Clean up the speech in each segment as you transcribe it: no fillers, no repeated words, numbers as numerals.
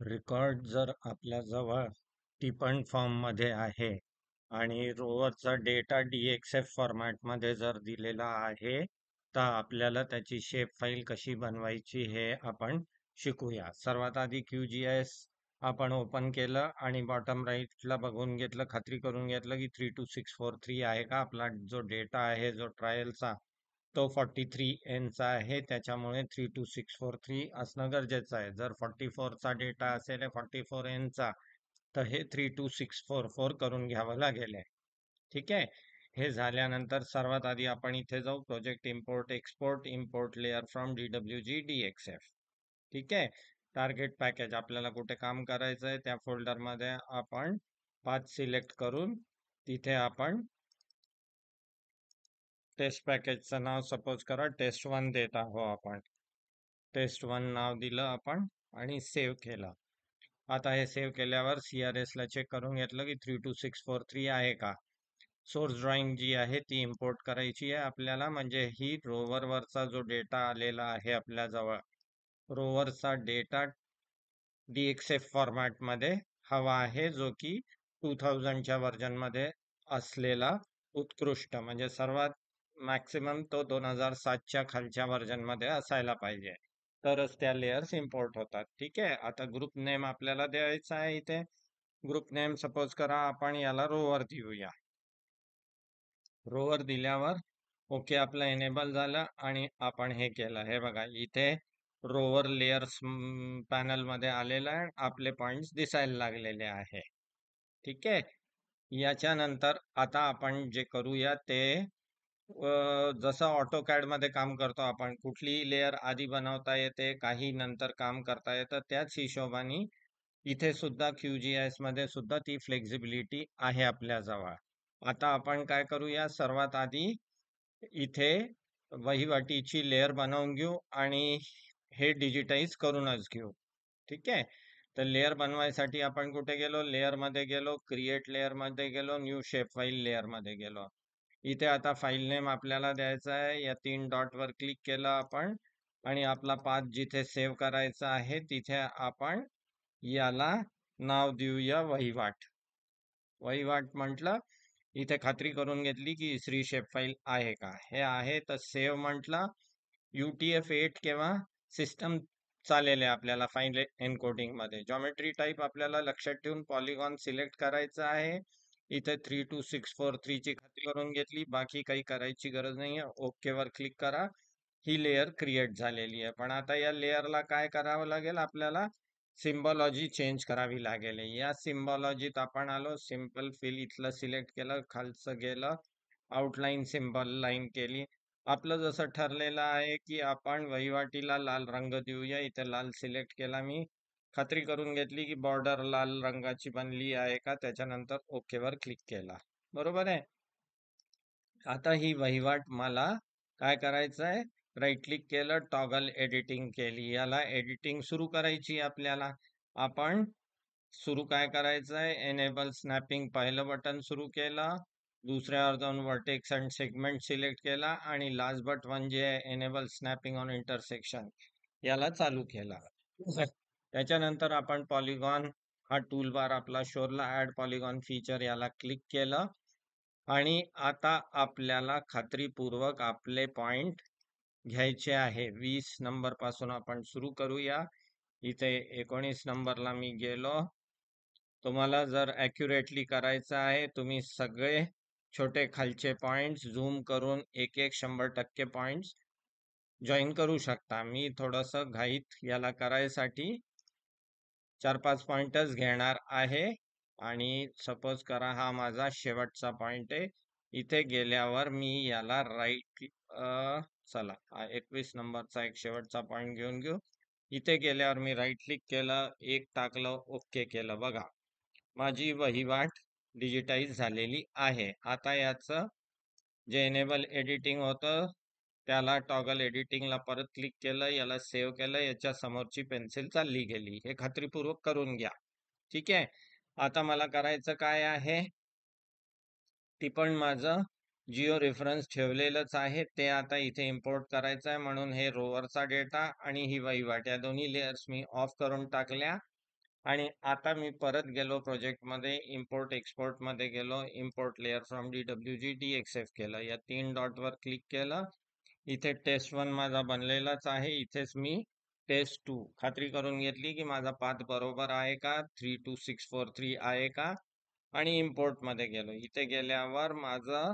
Record जर आपल्याजवळ टिपण फॉर्ममध्ये आहे आणि रोवरचा डेटा DXF फॉर्मॅटमध्ये जर दिलेला आहे, तर आपल्याला त्याची शेप फाईल कशी बनवायची हे आपण शिकूया. सर्वात आधी QGIS आपण ओपन केलं आणि बॉटम राईटला बघून घेतलं, खात्री करून घेतलं की 32643 आहे का. आपला जो डेटा आहे जो ट्रायलचा तो 43 चा आहे, त्याच्यामुळे 32643 असणं गरजेचं आहे. जर 44 चा डेटा असेल 44 चा, तर हे 32644 करून घ्यावं लागेल. ठीक आहे. हे झाल्यानंतर सर्वात आधी आपण इथे जाऊ, project import export import layer from DWG DXF. ठीक आहे. टार्गेट पॅकेज आपल्याला कुठे काम करायचं आहे त्या फोल्डरमध्ये आपण पाथ सिलेक्ट करून तिथे आपण टेस्ट पॅकेजचं नाव सपोज करा test1 देत आहो आपण. test1 नाव दिलं आपण आणि सेव्ह केलं. आता हे सेव्ह केल्यावर CRS ला चेक करून घेतलं की 32643 आहे का. सोर्स ड्रॉइंग जी आहे ती इम्पोर्ट करायची आहे आपल्याला, म्हणजे ही रोवरवरचा जो डेटा आलेला आहे आपल्याजवळ, रोवरचा डेटा DXF फॉर्मॅटमध्ये हवा आहे, जो की 2000च्या व्हर्जनमध्ये असलेला उत्कृष्ट, म्हणजे सर्वात मॅक्सिमम तो 2007च्या खालच्या व्हर्जनमध्ये असायला पाहिजे, तरच त्या लेयर्स इम्पोर्ट होतात. ठीक आहे. आता ग्रुप नेम आपल्याला द्यायचा आहे. इथे ग्रुप नेम सपोज करा आपण याला रोवर देऊया. रोवर दिल्यावर ओके आपलं एनेबल झालं आणि आपण हे केलं. हे बघा इथे रोवर लेयर्स पॅनल मध्ये आलेलं आहे, आपले पॉइंट्स दिसायला लागलेले आहे. ठीक आहे. याच्यानंतर आता आपण जे करूया ते जसं ऑटोकॅड मध्ये काम करतो आपण, कुठलीही लेअर आधी बनवता येते, काही नंतर काम करता येतं, त्याच हिशोबाने इथे सुद्धा QGIS मध्ये सुद्धा ती फ्लेक्झिबिलिटी आहे आपल्याजवळ. आता आपण काय करूया, सर्वात आधी इथे वहिवाटीची लेअर बनवून घेऊ आणि हे डिजिटाइज करूनच घेऊ. ठीक आहे. तर लेअर बनवायसाठी आपण कुठे गेलो, लेअर मध्ये गेलो, क्रिएट लेअर मध्ये गेलो, न्यू शेप फाईल लेअर मध्ये गेलो. इथे आता फाईल नेम आपल्याला द्यायचा आहे. या 3 डॉट वर क्लिक केलं आपण आणि आपला पाथ जिथे सेव्ह करायचा आहे तिथे आपण याला नाव देऊया वहिवाट. वहिवाट म्हटलं, इथे खात्री करून घेतली की श्री शेप फाईल आहे का. हे आहे तर सेव्ह म्हटलं. UTF-8 किंवा सिस्टम चालेल आहे आपल्याला फाईल एन्कोडिंग मध्ये. जॉमेट्री टाईप आपल्याला लक्षात ठेवून पॉलिगॉन सिलेक्ट करायचा आहे. इथे 32643 ची खात्री करून घेतली, बाकी काही करायची गरज नाही आहे. ओके वर क्लिक करा. ही लेअर क्रिएट झालेली आहे. पण आता या लेअरला काय करावं लागेल, आपल्याला सिम्बॉलॉजी चेंज करावी लागेल. या सिम्बॉलॉजीत आपण आलो, सिम्पल फिल इथलं सिलेक्ट केलं, खालचं गेलं, आउटलाईन सिम्बॉल लाईन केली. आपलं जसं ठरलेलं आहे की आपण वहिवाटीला लाल रंग देऊया. इथे लाल सिलेक्ट केला मी, खात्री करून घेतली की बॉर्डर लाल रंगाची बनली आहे का, त्याच्यानंतर ओके वर क्लिक केला. बरोबर आहे. आता ही वहिवाट मला काय करायचं आहे, राईट क्लिक केलं, टॉगल एडिटिंग केली. याला एडिटिंग सुरू करायची आपल्याला. आपण सुरू काय करायचं आहे, एनेबल स्नॅपिंग पहिलं बटन सुरू केलं, दुसऱ्यावर जाऊन वर्टेक्स अँड सेगमेंट सिलेक्ट केला आणि लास्ट बटन जे आहे एनेबल स्नॅपिंग ऑन इंटरसेक्शन याला चालू केला. त्याच्यानंतर आपण पॉलिगॉन हा टूल बार आपला शोधला, ऍड पॉलिगॉन फीचर याला क्लिक केलं आणि आता आपल्याला खात्रीपूर्वक आपले पॉइंट घ्यायचे आहे. 20 नंबर पासून आपण सुरू करूया. इथे 19 नंबरला मी गेलो. तुम्हाला जर ॲक्युरेटली करायचं आहे, तुम्ही सगळे छोटे खालचे पॉइंट्स झूम करून एक 100% पॉइंट्स जॉईन करू शकता. मी थोडंसं घाईत याला करायसाठी 4-5 पॉइंटच घेणार आहे आणि सपोज करा हा माझा शेवटचा पॉइंट आहे. इथे गेल्यावर मी याला राईट चला 21 नंबरचा एक शेवटचा पॉइंट घेऊन घेऊ. इथे गेल्यावर मी राईट क्लिक केलं, एक टाकलं, ओके केलं. बघा माझी वहिवाट डिजिटाइज झालेली आहे. आता याचं जे एनेबल एडिटिंग होतं त्याला टॉगल एडिटिंगला परत क्लिक केलं, याला सेव्ह केलं, याच्या समोरची पेन्सिल चालली गेली. हे खात्रीपूर्वक करून घ्या. ठीक आहे. आता मला करायचं काय आहे, ती पण माझं जिओ रेफरन्स ठेवलेलंच आहे, ते आता इथे इम्पोर्ट करायचं आहे. म्हणून हे रोवरचा डेटा आणि ही वहिवाट या दोन्ही लेयर्स मी ऑफ करून टाकल्या आणि आता मी परत गेलो प्रोजेक्ट मध्ये, इम्पोर्ट एक्सपोर्ट मध्ये गेलो, import layer from DWG DXF केलं, या 3 डॉट वर क्लिक केलं. इथे टेस्ट 1 माझा बनलेलाच आहे. इथेच मी टेस्ट 2 खात्री करून घेतली की माझा पाथ बरोबर आहे का, 32643 आहे का, आणि इम्पोर्ट मध्ये गेलो. इथे गेल्यावर माझं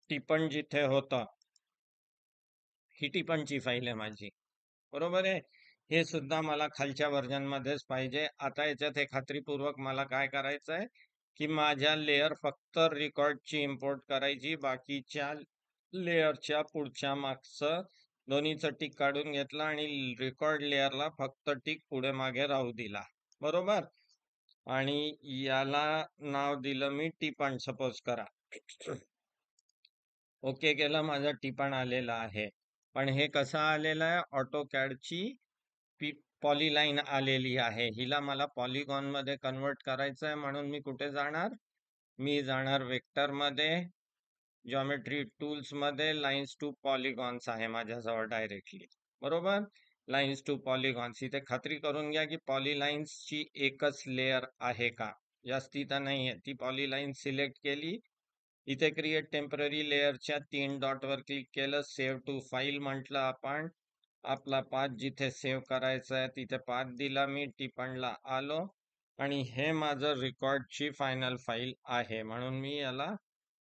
टिपण जिथे होतं, ही टिपणची फाईल आहे माझी, बरोबर आहे. हे सुद्धा मला खालच्या व्हर्जन मध्येच पाहिजे. आता याच्यात हे खात्रीपूर्वक मला काय करायचं आहे की माझ्या लेअर फक्त रेकॉर्डची इम्पोर्ट करायची, बाकीच्या लेअरच्या पुढच्या मागचं दोन्हीचं टिक काढून घेतलं आणि रेकॉर्ड लेअरला फक्त टिक पुढे मागे राहू दिला, बरोबर. आणि याला नाव दिलं मी टिपण, सपोज करा. ओके केलं, माझं टिपण आलेलं आहे. पण हे कसं आलेलं आहे, ऑटोकॅडची पॉलीलाईन आलेली आहे. हिला मला पॉलिगॉन मध्ये कन्वर्ट करायचं आहे. म्हणून मी कुठे जाणार, मी जाणार वेक्टर मध्ये, जॉमेट्री टूल्स मध्ये, लाईन्स टू पॉलिगॉन्स आहे माझ्याजवळ डायरेक्टली, बरोबर. लाईन्स टू पॉलिगॉन्स, इथे खात्री करून घ्या की पॉलीलाईन्सची एकच लेअर आहे का, जास्ती तर नाही आहे. ती पॉलीलाईन सिलेक्ट केली. इथे क्रिएट टेम्पररी लेअरच्या 3 डॉट वर क्लिक केलं. सेव्ह टू फाईल म्हटलं आपण. आपला पाथ जिथे सेव्ह करायचा आहे तिथे पाथ दिला मी, टिपणला आलो, आणि हे माझं रेकॉर्डची फायनल फाईल आहे. म्हणून मी याला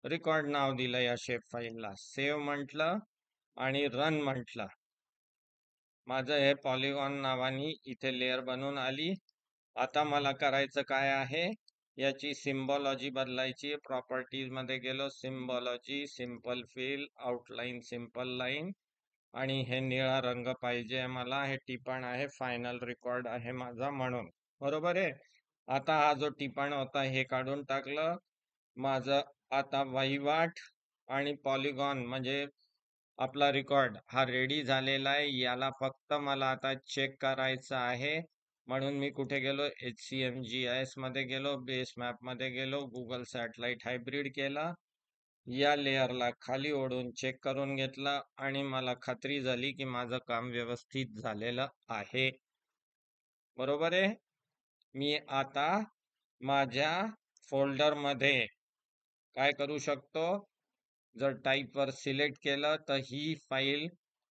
रेकॉर्ड नाव दिलं या शेप फाईलला. सेव्ह म्हटलं आणि रन म्हटलं. माझं हे पॉलिगॉन नावानी इथे लेअर बनवून आली. आता मला करायचं काय आहे, याची सिम्बॉलॉजी बदलायची. प्रॉपर्टीज मध्ये गेलो, symbology, simple fill, outline, simple line, आणि हे निळा रंग पाहिजे मला. हे टिपण आहे, फायनल रेकॉर्ड आहे माझा म्हणून, बरोबर आहे. आता हा जो टिपण होता हे काढून टाकलं. माझं आता वहिवाट आणि पॉलिगॉन म्हणजे आपला रेकॉर्ड हा रेडी झालेला आहे. याला फक्त मला आता चेक करायचं आहे. म्हणून मी कुठे गेलो, HCMGIS मध्ये गेलो, बेस मॅप मध्ये गेलो, गुगल सॅटेलाइट हायब्रिड केला, या लेअरला खाली ओढून चेक करून घेतला, आणि मला खात्री झाली की माझं काम व्यवस्थित झालेलं आहे, बरोबर आहे. मी आता माझ्या फोल्डर मध्ये काय करू शकतो, जर टाईप वर सिलेक्ट केलं तर ही फाईल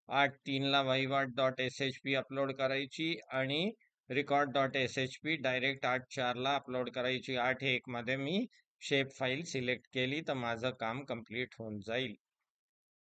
8.3 ला वहिवाट.shp अपलोड करायची, आणि record.shp डायरेक्ट 8.4 ला अपलोड करायची. 8.1 मध्ये मी शेप फाईल सिलेक्ट केली तर माझं काम कंप्लीट होऊन जाईल.